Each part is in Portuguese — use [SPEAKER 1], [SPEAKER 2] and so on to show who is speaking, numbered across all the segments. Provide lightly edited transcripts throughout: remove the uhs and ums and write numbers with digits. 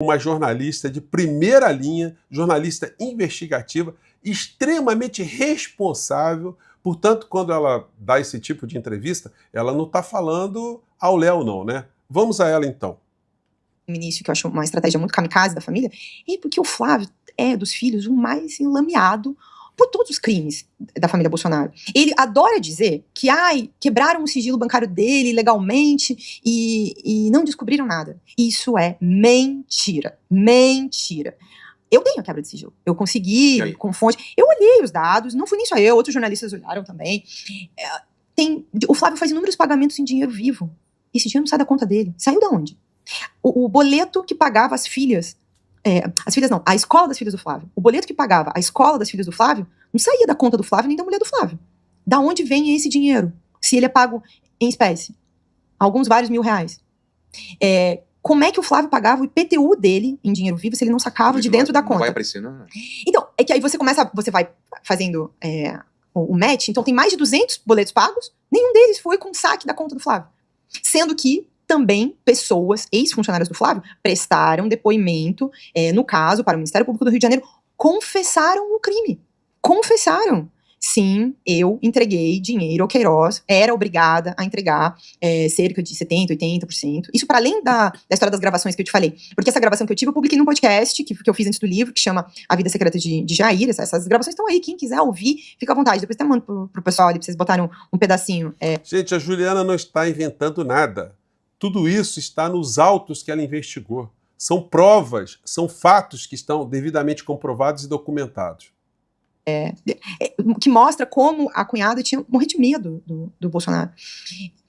[SPEAKER 1] uma jornalista de primeira linha, jornalista investigativa, extremamente responsável. Portanto, quando ela dá esse tipo de entrevista, ela não está falando ao léu, não, né? Vamos a ela, então.
[SPEAKER 2] No início, que eu acho uma estratégia muito kamikaze da família, é porque o Flávio é, dos filhos, o mais enlameado por todos os crimes da família Bolsonaro. Ele adora dizer que, quebraram o sigilo bancário dele legalmente e não descobriram nada. Isso é mentira. Mentira. Eu tenho a quebra de sigilo. Eu consegui, com fonte. Eu olhei os dados, não fui nem só eu, outros jornalistas olharam também. O Flávio faz inúmeros pagamentos em dinheiro vivo. Esse dinheiro não sai da conta dele. Saiu de onde? O boleto que pagava as filhas, a escola das filhas do Flávio, o boleto que pagava a escola das filhas do Flávio, não saía da conta do Flávio nem da mulher do Flávio. Da onde vem esse dinheiro? Se ele é pago em espécie? Alguns vários R$1.000. Como é que o Flávio pagava o IPTU dele em dinheiro vivo se ele não sacava de dentro da conta?
[SPEAKER 3] Não vai aparecer, não.
[SPEAKER 2] Então, é que aí você vai fazendo o match, então tem mais de 200 boletos pagos, nenhum deles foi com saque da conta do Flávio. Sendo que também pessoas, ex-funcionárias do Flávio, prestaram depoimento, no caso, para o Ministério Público do Rio de Janeiro, confessaram o crime. Confessaram. Sim, eu entreguei dinheiro ao Queiroz, era obrigada a entregar cerca de 70%, 80%. Isso para além da história das gravações que eu te falei. Porque essa gravação que eu tive, eu publiquei num podcast que eu fiz antes do livro, que chama A Vida Secreta de Jair. Essas gravações estão aí, quem quiser ouvir, fica à vontade. Depois até mando pro pessoal ali, pra vocês botarem um pedacinho.
[SPEAKER 1] Gente, a Juliana não está inventando nada. Tudo isso está nos autos que ela investigou. São provas, são fatos que estão devidamente comprovados e documentados.
[SPEAKER 2] Que mostra como a cunhada tinha morrido de medo do Bolsonaro.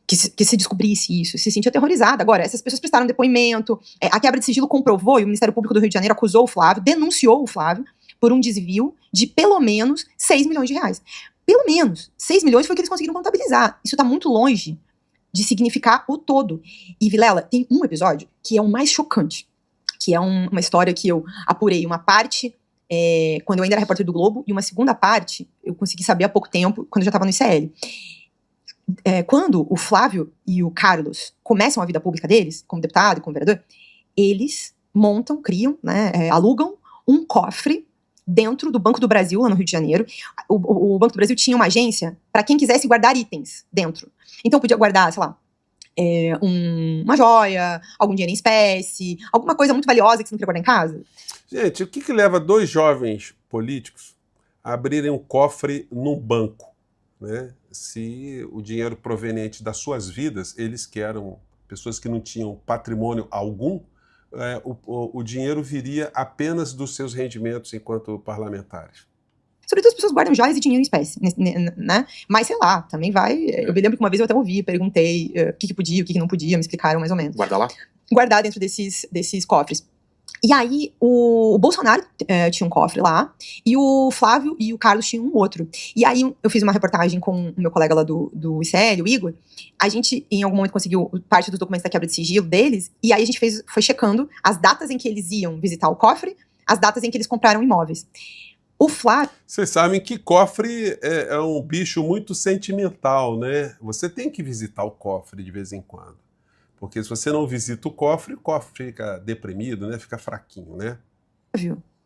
[SPEAKER 2] Que se descobrisse isso, se sentia aterrorizada. Agora, essas pessoas prestaram depoimento, a quebra de sigilo comprovou, e o Ministério Público do Rio de Janeiro acusou o Flávio, denunciou o Flávio por um desvio de pelo menos R$6 milhões. Pelo menos. 6 milhões foi o que eles conseguiram contabilizar. Isso está muito longe de significar o todo. E, Vilela, tem um episódio que é o mais chocante, que é uma história que eu apurei uma parte quando eu ainda era repórter do Globo, e uma segunda parte eu consegui saber há pouco tempo, quando eu já estava no ICL. Quando o Flávio e o Carlos começam a vida pública deles, como deputado e como vereador, eles montam, criam, alugam um cofre dentro do Banco do Brasil, lá no Rio de Janeiro. O Banco do Brasil tinha uma agência para quem quisesse guardar itens dentro. Então podia guardar, sei lá, uma joia, algum dinheiro em espécie, alguma coisa muito valiosa que você não queria guardar em casa.
[SPEAKER 1] Gente, o que leva dois jovens políticos a abrirem um cofre num banco, né? Se o dinheiro proveniente das suas vidas, eles que eram pessoas que não tinham patrimônio algum, o dinheiro viria apenas dos seus rendimentos enquanto parlamentares.
[SPEAKER 2] Sobretudo as pessoas guardam joias e dinheiro em espécie, né? Mas sei lá, também vai. Eu me lembro que uma vez eu até ouvi, perguntei o que podia, o que não podia, me explicaram mais ou menos.
[SPEAKER 3] Guardar lá?
[SPEAKER 2] Guardar dentro desses cofres. E aí, o Bolsonaro tinha um cofre lá, e o Flávio e o Carlos tinham um outro. E aí, eu fiz uma reportagem com o meu colega lá do ICL, o Igor. A gente, em algum momento, conseguiu parte dos documentos da quebra de sigilo deles, e aí a gente foi checando as datas em que eles iam visitar o cofre, as datas em que eles compraram imóveis. O Flávio...
[SPEAKER 1] Vocês sabem que cofre é um bicho muito sentimental, né? Você tem que visitar o cofre de vez em quando. Porque se você não visita o cofre fica deprimido, né? Fica fraquinho, né?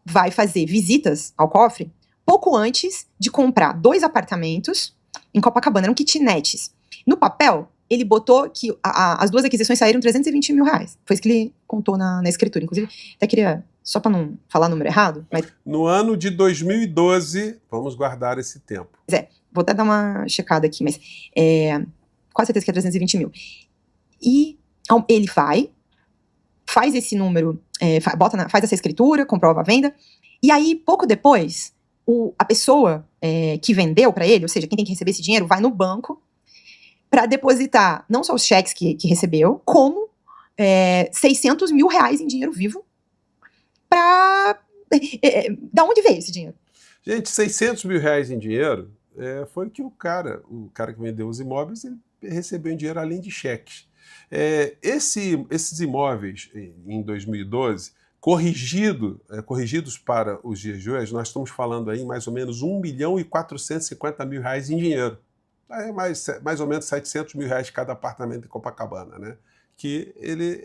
[SPEAKER 2] Vai fazer visitas ao cofre pouco antes de comprar 2 apartamentos em Copacabana, eram kitnets. No papel, ele botou que as 2 aquisições saíram R$320 mil. Foi isso que ele contou na escritura. Inclusive, até queria, só para não falar o número errado... Mas...
[SPEAKER 1] No ano de 2012, vamos guardar esse tempo.
[SPEAKER 2] Vou até dar uma checada aqui, mas quase certeza que é 320 mil. E ele faz esse número, faz essa escritura, comprova a venda, e aí, pouco depois, a pessoa que vendeu para ele, ou seja, quem tem que receber esse dinheiro, vai no banco para depositar não só os cheques que recebeu, como R$600 mil em dinheiro vivo. Da onde veio esse dinheiro?
[SPEAKER 1] Gente, R$600 mil em dinheiro foi que o cara que vendeu os imóveis, ele recebeu em dinheiro além de cheques. Esses imóveis, em 2012, corrigidos para os dias de hoje, nós estamos falando aí mais ou menos R$1.450.000 em dinheiro. Mais ou menos R$700 mil cada apartamento em Copacabana, né? Que ele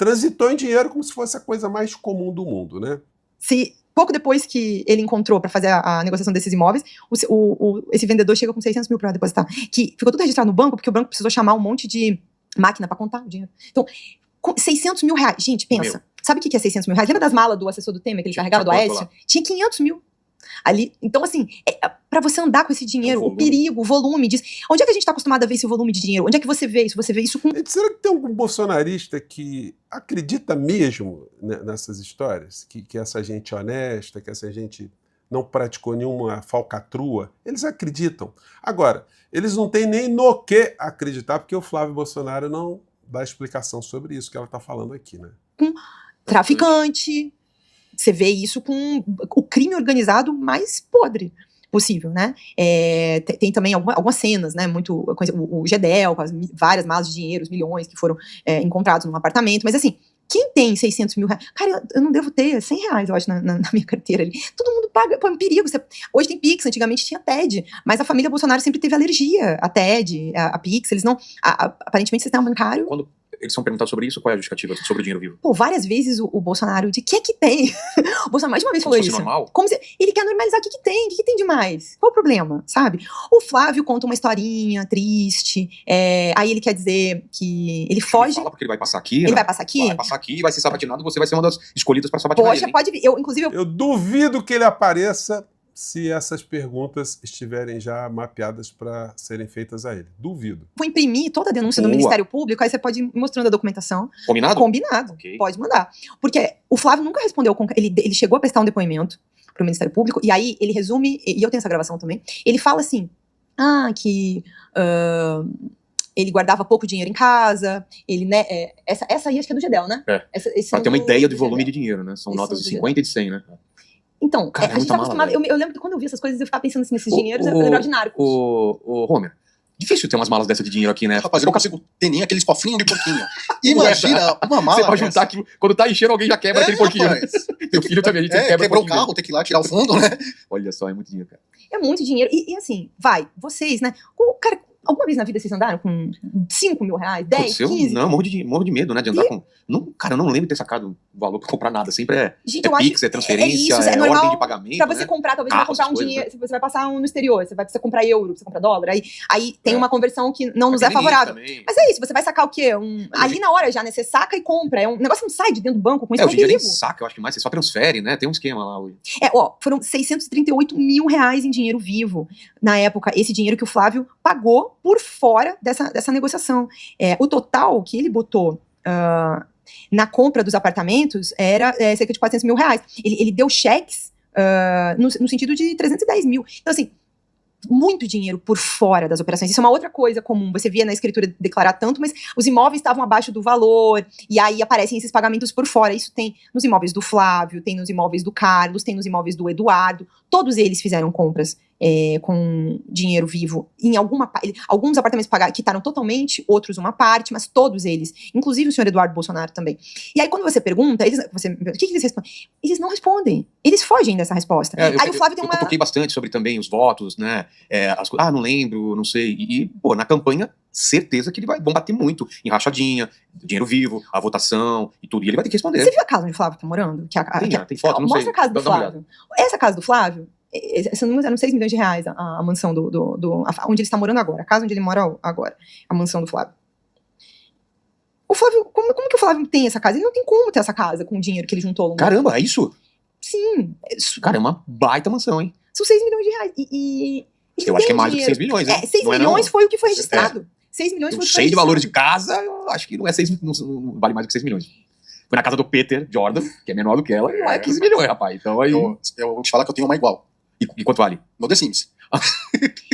[SPEAKER 1] transitou em dinheiro como se fosse a coisa mais comum do mundo, né?
[SPEAKER 2] Pouco depois que ele encontrou para fazer a negociação desses imóveis, esse vendedor chega com 600 mil para depositar, que ficou tudo registrado no banco, porque o banco precisou chamar um monte de máquina para contar o dinheiro. Então, com 600 mil reais, gente, pensa, sabe o que é 600 mil reais? Lembra das malas do assessor do Temer que ele carregava do Aécio? Tinha 500 mil. Ali, então, assim, para você andar com esse dinheiro, o perigo, o volume disso. Onde é que a gente está acostumado a ver esse volume de dinheiro? Onde é que você vê isso? Você vê isso com.
[SPEAKER 1] Será que tem algum bolsonarista que acredita mesmo nessas histórias? Que essa gente é honesta, que essa gente não praticou nenhuma falcatrua? Eles acreditam. Agora, eles não têm nem no que acreditar, porque o Flávio Bolsonaro não dá explicação sobre isso que ela está falando aqui, né?
[SPEAKER 2] Traficante. Você vê isso com o crime organizado mais podre possível, né? Tem também algumas cenas, né? O Gedel, com várias malas de dinheiro, os milhões que foram encontrados num apartamento. Mas assim, quem tem 600 mil reais? Cara, eu não devo ter 100 reais, eu acho, na minha carteira ali. Todo mundo paga, é um perigo. Hoje tem Pix, antigamente tinha TED. Mas a família Bolsonaro sempre teve alergia a TED, a Pix. Eles não... aparentemente, sistema bancário...
[SPEAKER 3] Quando eles são perguntados sobre isso, qual é a justificativa sobre o dinheiro vivo?
[SPEAKER 2] Pô, várias vezes o Bolsonaro, de que tem? O Bolsonaro mais de uma vez falou isso.
[SPEAKER 3] Normal?
[SPEAKER 2] Como se ele quer normalizar o que tem, o que tem demais? Qual o problema, sabe? O Flávio conta uma historinha triste, aí ele quer dizer que ele foge.
[SPEAKER 3] Ele fala porque ele vai passar aqui,
[SPEAKER 2] Ele vai passar aqui?
[SPEAKER 3] Vai passar aqui, vai ser sabatinado, você vai ser uma das escolhidas para sabatinar.
[SPEAKER 2] Poxa, pode vir.
[SPEAKER 1] Eu duvido que ele apareça se essas perguntas estiverem já mapeadas para serem feitas a ele. Duvido.
[SPEAKER 2] Vou imprimir toda a denúncia do Ministério Público, aí você pode ir mostrando a documentação.
[SPEAKER 3] Combinado?
[SPEAKER 2] Combinado. Okay. Pode mandar. Porque o Flávio nunca respondeu, ele chegou a prestar um depoimento para o Ministério Público, e aí ele resume, e eu tenho essa gravação também, ele fala assim, que... ele guardava pouco dinheiro em casa, ele, né, essa aí acho que é do Gedel, né?
[SPEAKER 3] Pra ter uma ideia do volume de dinheiro, né? São notas de 50 e de 100, né?
[SPEAKER 2] Então,
[SPEAKER 3] cara,
[SPEAKER 2] a gente tá acostumado, eu lembro que quando eu vi essas coisas, eu ficava pensando assim, nesses dinheiros, eu lembrava de Narcos.
[SPEAKER 3] Homer, difícil ter umas malas dessa de dinheiro aqui, né?
[SPEAKER 4] Rapaz, eu não consigo ter nem aqueles cofrinhos de porquinho. Imagina uma mala.
[SPEAKER 3] Você pode juntar aquilo, quando tá enchendo, alguém já quebra aquele porquinho. Meu filho também, a gente quebra
[SPEAKER 4] quebrou o carro, tem que ir lá tirar o fundo, né?
[SPEAKER 3] Olha só, é muito dinheiro, cara.
[SPEAKER 2] É muito dinheiro, e assim, vocês, né, cara... Alguma vez na vida vocês andaram com 5 mil reais, 10, 15?
[SPEAKER 3] Não, morro de medo, né, de andar com... Não, cara, eu não lembro de ter sacado valor pra comprar nada. Sempre
[SPEAKER 2] Gente,
[SPEAKER 3] Pix, transferência,
[SPEAKER 2] é normal
[SPEAKER 3] ordem de pagamento,
[SPEAKER 2] pra você comprar, talvez você vai comprar um dinheiro, você vai passar no exterior, você vai precisar comprar euro, você compra dólar, aí tem uma conversão que não nos é favorável. Mas é isso, você vai sacar o quê? Ali na hora já, né, você saca e compra, um negócio que não sai de dentro do banco com isso.
[SPEAKER 3] Hoje em dia nem saca, eu acho que mais, você só transfere, né, tem um esquema lá hoje.
[SPEAKER 2] Foram 638 mil reais em dinheiro vivo, na época, esse dinheiro que o Flávio pagou por fora dessa negociação. O total que ele botou na compra dos apartamentos era cerca de 400 mil reais. Ele deu cheques no sentido de 310 mil. Então, assim, muito dinheiro por fora das operações. Isso é uma outra coisa comum. Você via na escritura declarar tanto, mas os imóveis estavam abaixo do valor, e aí aparecem esses pagamentos por fora. Isso tem nos imóveis do Flávio, tem nos imóveis do Carlos, tem nos imóveis do Eduardo. Todos eles fizeram compras com dinheiro vivo em alguns apartamentos quitaram totalmente, outros uma parte, mas todos eles, inclusive o senhor Eduardo Bolsonaro também. E aí quando você pergunta, o que eles respondem? Eles não respondem, eles fogem dessa resposta. Aí o Flávio tem uma...
[SPEAKER 3] Eu toquei bastante sobre também os votos, né, não lembro, não sei, pô, na campanha, certeza que eles vão bater muito em rachadinha, dinheiro vivo, a votação e tudo, e ele vai ter que responder.
[SPEAKER 2] Você viu a casa onde o Flávio tá morando?
[SPEAKER 3] Tem foto, não sei.
[SPEAKER 2] Mostra a casa do Flávio. Essa casa do Flávio, eram 6 milhões de reais a mansão onde ele está morando agora, a casa onde ele mora agora, a mansão do Flávio. O Flávio, como que o Flávio tem essa casa? Ele não tem como ter essa casa com o dinheiro que ele juntou.
[SPEAKER 3] Caramba, é isso?
[SPEAKER 2] Sim.
[SPEAKER 3] Cara, é uma baita mansão, hein?
[SPEAKER 2] São 6 milhões de reais. E
[SPEAKER 3] eu acho que é mais do que 6 milhões, né?
[SPEAKER 2] 6 milhões foi o que foi registrado. 6 milhões foi o que foi registrado.
[SPEAKER 3] Sei de valores de casa, eu acho que não vale mais do que 6 milhões. Foi na casa do Peter Jordan, que é menor do que ela, e não é 15 milhões, rapaz. Então aí...
[SPEAKER 4] Eu vou te falar que eu tenho uma igual.
[SPEAKER 3] E quanto vale?
[SPEAKER 4] No The Sims.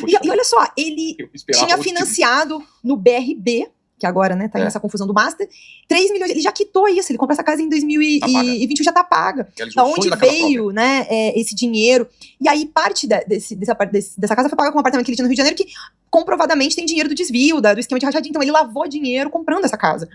[SPEAKER 2] E olha só, ele tinha financiado no BRB, que agora, né, tá aí nessa confusão do Master, 3 milhões, ele já quitou isso, ele comprou essa casa em 2021, já tá paga. Da onde veio, né, esse dinheiro? E aí parte dessa casa foi paga com um apartamento que ele tinha no Rio de Janeiro, que comprovadamente tem dinheiro do desvio, do esquema de rachadinha, então ele lavou dinheiro comprando essa casa.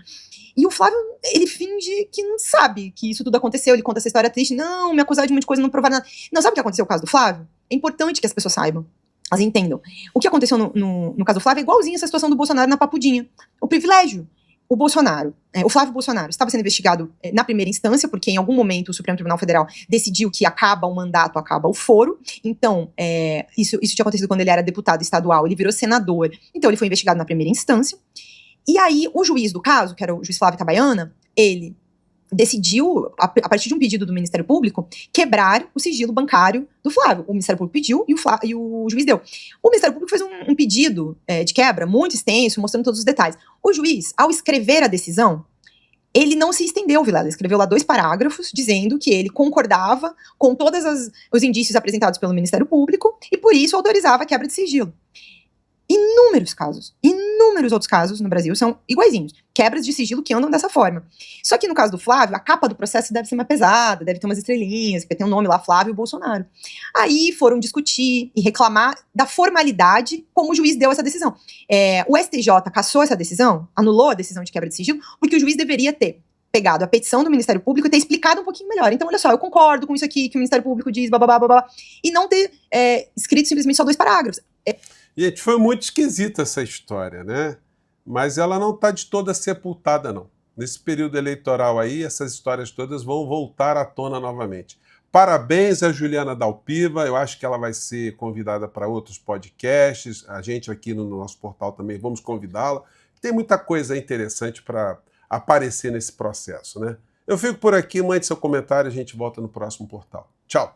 [SPEAKER 2] E o Flávio, ele finge que não sabe que isso tudo aconteceu, ele conta essa história triste, não, me acusaram de muita coisa, não provaram nada. Não, sabe o que aconteceu no caso do Flávio? É importante que as pessoas saibam, elas entendam. O que aconteceu no caso do Flávio é igualzinho essa situação do Bolsonaro na Papudinha. O privilégio. o Bolsonaro, o Flávio Bolsonaro, estava sendo investigado na primeira instância, porque em algum momento o Supremo Tribunal Federal decidiu que acaba o mandato, acaba o foro. Então, isso tinha acontecido quando ele era deputado estadual, ele virou senador, então ele foi investigado na primeira instância. E aí, o juiz do caso, que era o juiz Flávio Itabaiana, ele decidiu, a partir de um pedido do Ministério Público, quebrar o sigilo bancário do Flávio. O Ministério Público pediu e o juiz deu. O Ministério Público fez um pedido de quebra muito extenso, mostrando todos os detalhes. O juiz, ao escrever a decisão, ele não se estendeu, Vilela. Ele escreveu lá 2 parágrafos dizendo que ele concordava com todos os indícios apresentados pelo Ministério Público e, por isso, autorizava a quebra de sigilo. Inúmeros outros casos no Brasil são iguaizinhos. Quebras de sigilo que andam dessa forma. Só que no caso do Flávio, a capa do processo deve ser mais pesada, deve ter umas estrelinhas, porque tem um nome lá, Flávio Bolsonaro. Aí foram discutir e reclamar da formalidade como o juiz deu essa decisão. O STJ cassou essa decisão, anulou a decisão de quebra de sigilo, porque o juiz deveria ter pegado a petição do Ministério Público e ter explicado um pouquinho melhor. Então, olha só, eu concordo com isso aqui que o Ministério Público diz, babá, e não ter escrito simplesmente só 2 parágrafos.
[SPEAKER 1] Gente, foi muito esquisita essa história, né? Mas ela não está de toda sepultada, não. Nesse período eleitoral aí, essas histórias todas vão voltar à tona novamente. Parabéns a Juliana Dalpiva, eu acho que ela vai ser convidada para outros podcasts, a gente aqui no nosso portal também vamos convidá-la. Tem muita coisa interessante para aparecer nesse processo, né? Eu fico por aqui, mande seu comentário, a gente volta no próximo portal. Tchau!